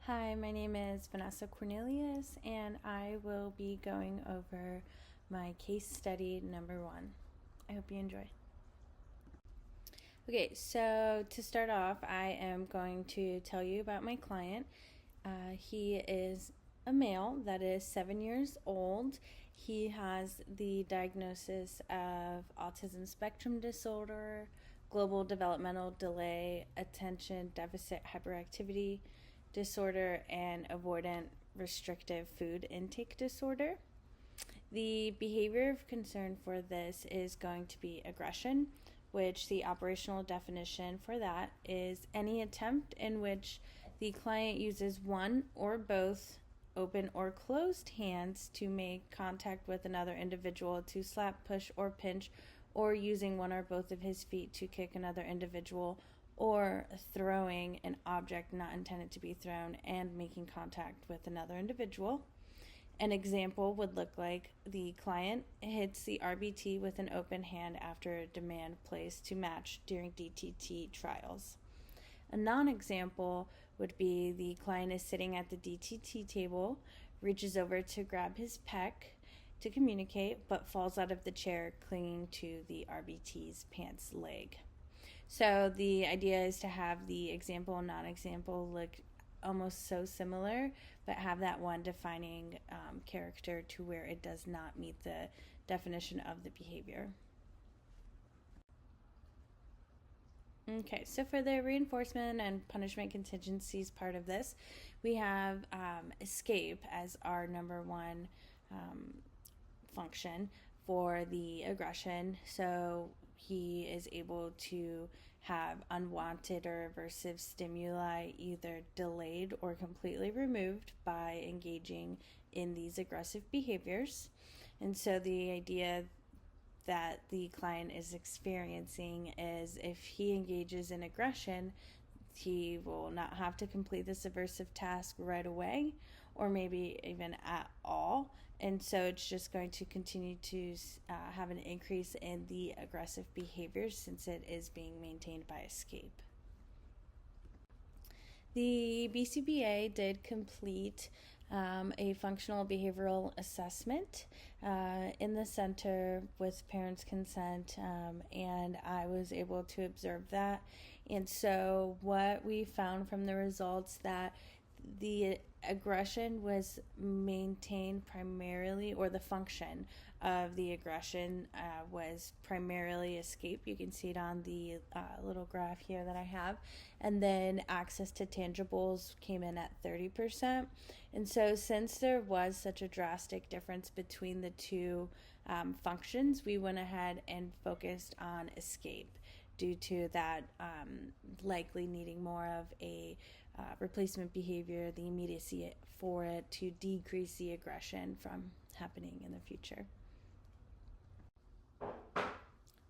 Hi, my name is Vanessa Cornelius, and I will be going over my case study number 1. I hope you enjoy. Okay, so to start off, I am going to tell you about my client. He is a male that is 7 years old. He has the diagnosis of autism spectrum disorder, global developmental delay, attention deficit hyperactivity disorder, and avoidant restrictive food intake disorder. The behavior of concern for this is going to be aggression, which the operational definition for that is any attempt in which the client uses one or both open or closed hands to make contact with another individual, to slap, push, or pinch, or using one or both of his feet to kick another individual, or throwing an object not intended to be thrown and making contact with another individual. An example would look like the client hits the RBT with an open hand after a demand placed to match during DTT trials. A non-example would be the client is sitting at the DTT table, reaches over to grab his pec to communicate, but falls out of the chair clinging to the RBT's pants leg. So the idea is to have the example and non-example look almost so similar, but have that one defining character to where it does not meet the definition of the behavior. Okay, so for the reinforcement and punishment contingencies part of this, we have escape as our number one function for the aggression. So he is able to have unwanted or aversive stimuli either delayed or completely removed by engaging in these aggressive behaviors. And so the idea that the client is experiencing is if he engages in aggression, he will not have to complete this aversive task right away or maybe even at all. And so it's just going to continue to have an increase in the aggressive behaviors since it is being maintained by escape. The BCBA did complete a functional behavioral assessment in the center with parents' consent, and I was able to observe that. And so what we found from the results that the aggression was maintained primarily, or the function of the aggression was primarily escape. You can see it on the little graph here that I have. And then access to tangibles came in at 30%. And so since there was such a drastic difference between the two functions, we went ahead and focused on escape due to that likely needing more of a replacement behavior, the immediacy for it to decrease the aggression from happening in the future.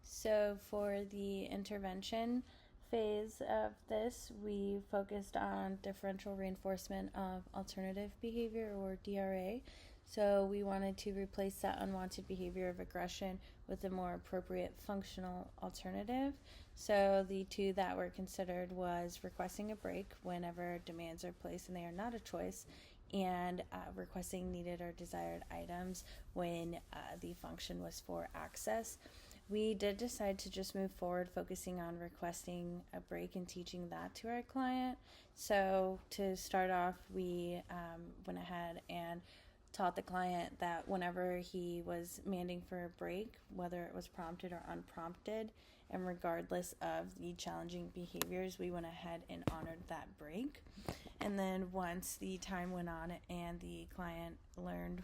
So for the intervention phase of this, we focused on differential reinforcement of alternative behavior, or DRA. So we wanted to replace that unwanted behavior of aggression with a more appropriate functional alternative. So the two that were considered was requesting a break whenever demands are placed and they are not a choice, and requesting needed or desired items when the function was for access. We did decide to just move forward focusing on requesting a break and teaching that to our client. So to start off, we went ahead and taught the client that whenever he was demanding for a break, whether it was prompted or unprompted, and regardless of the challenging behaviors, we went ahead and honored that break. And then once the time went on and the client learned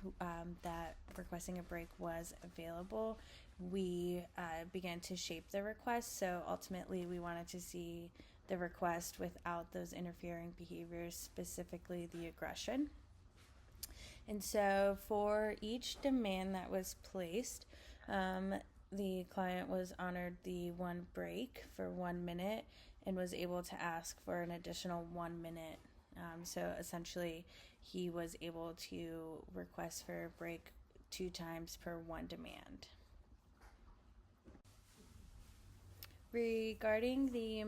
that requesting a break was available, we began to shape the request. So ultimately, we wanted to see the request without those interfering behaviors, specifically the aggression. And so for each demand that was placed, the client was honored the one break for 1 minute and was able to ask for an additional 1 minute. So essentially, he was able to request for a break 2 times per one demand. Regarding the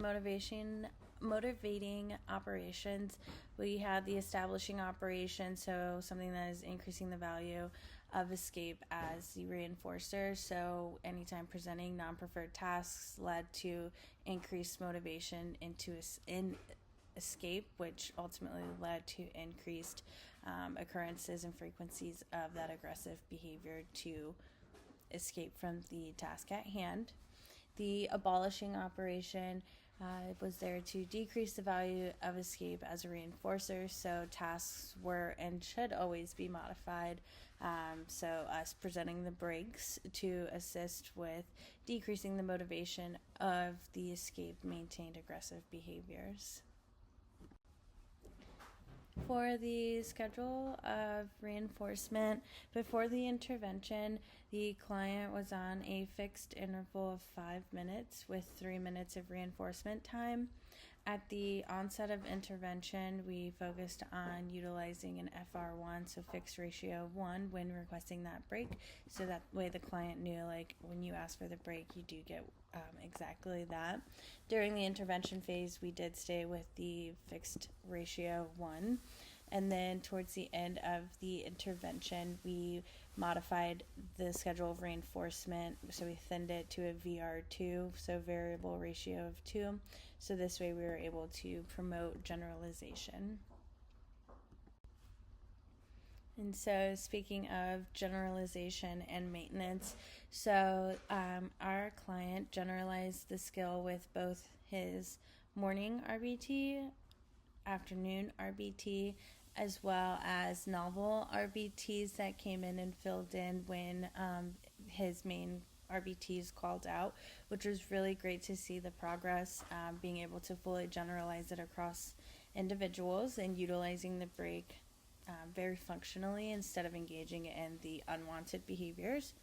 motivating operations, we had the establishing operation, so something that is increasing the value of escape as the reinforcer. So anytime presenting non-preferred tasks led to increased motivation in escape, which ultimately led to increased occurrences and frequencies of that aggressive behavior to escape from the task at hand. The abolishing operation was there to decrease the value of escape as a reinforcer, so tasks were and should always be modified. So us presenting the breaks to assist with decreasing the motivation of the escape maintained aggressive behaviors. For the schedule of reinforcement, before the intervention, the client was on a fixed interval of 5 minutes with 3 minutes of reinforcement time. At the onset of intervention, we focused on utilizing an FR1, so fixed ratio of 1, when requesting that break. So that way the client knew, like, when you ask for the break, you do get exactly that. During the intervention phase, we did stay with the fixed ratio of 1. And then towards the end of the intervention, we modified the schedule of reinforcement. So we thinned it to a VR2, so variable ratio of 2. So this way we were able to promote generalization. And so speaking of generalization and maintenance, so our client generalized the skill with both his morning RBT, afternoon RBT, as well as novel RBTs that came in and filled in when his main RBTs called out, which was really great to see the progress, being able to fully generalize it across individuals and utilizing the break very functionally instead of engaging in the unwanted behaviors.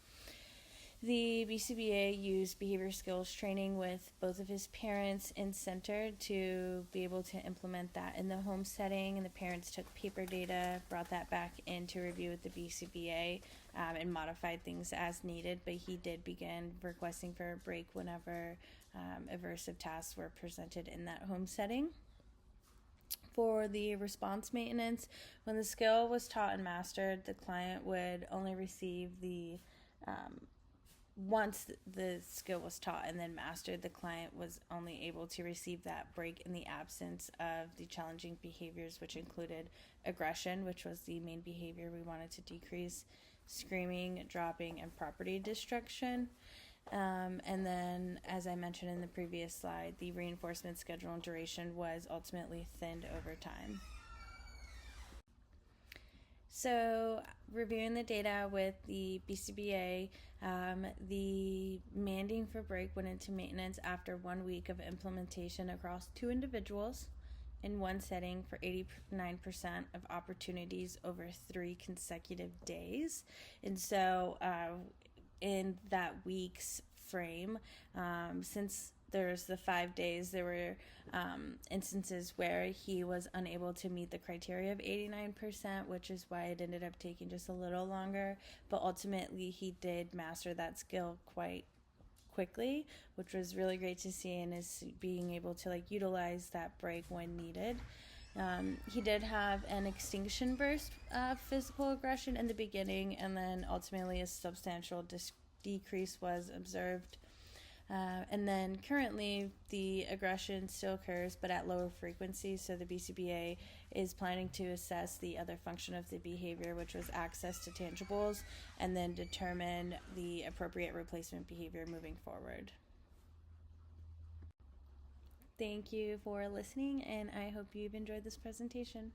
The BCBA used behavior skills training with both of his parents in center to be able to implement that in the home setting, and the parents took paper data, brought that back in to review with the BCBA, and modified things as needed, but he did begin requesting for a break whenever aversive tasks were presented in that home setting. For the response maintenance, when the skill was taught and mastered, the client would only receive the once the skill was taught and then mastered, the client was only able to receive that break in the absence of the challenging behaviors, which included aggression, which was the main behavior we wanted to decrease, screaming, dropping, and property destruction. And then, as I mentioned in the previous slide, the reinforcement schedule and duration was ultimately thinned over time. So, reviewing the data with the BCBA, the mandating for break went into maintenance after 1 week of implementation across 2 individuals in one setting for 89% of opportunities over 3 consecutive days. And so, in that week's frame, since there's the 5 days, there were instances where he was unable to meet the criteria of 89%, which is why it ended up taking just a little longer. But ultimately, he did master that skill quite quickly, which was really great to see, and is being able to utilize that break when needed. He did have an extinction burst of physical aggression in the beginning, and then ultimately a substantial decrease was observed. And then currently the aggression still occurs, but at lower frequencies. So the BCBA is planning to assess the other function of the behavior, which was access to tangibles, and then determine the appropriate replacement behavior moving forward. Thank you for listening, and I hope you've enjoyed this presentation.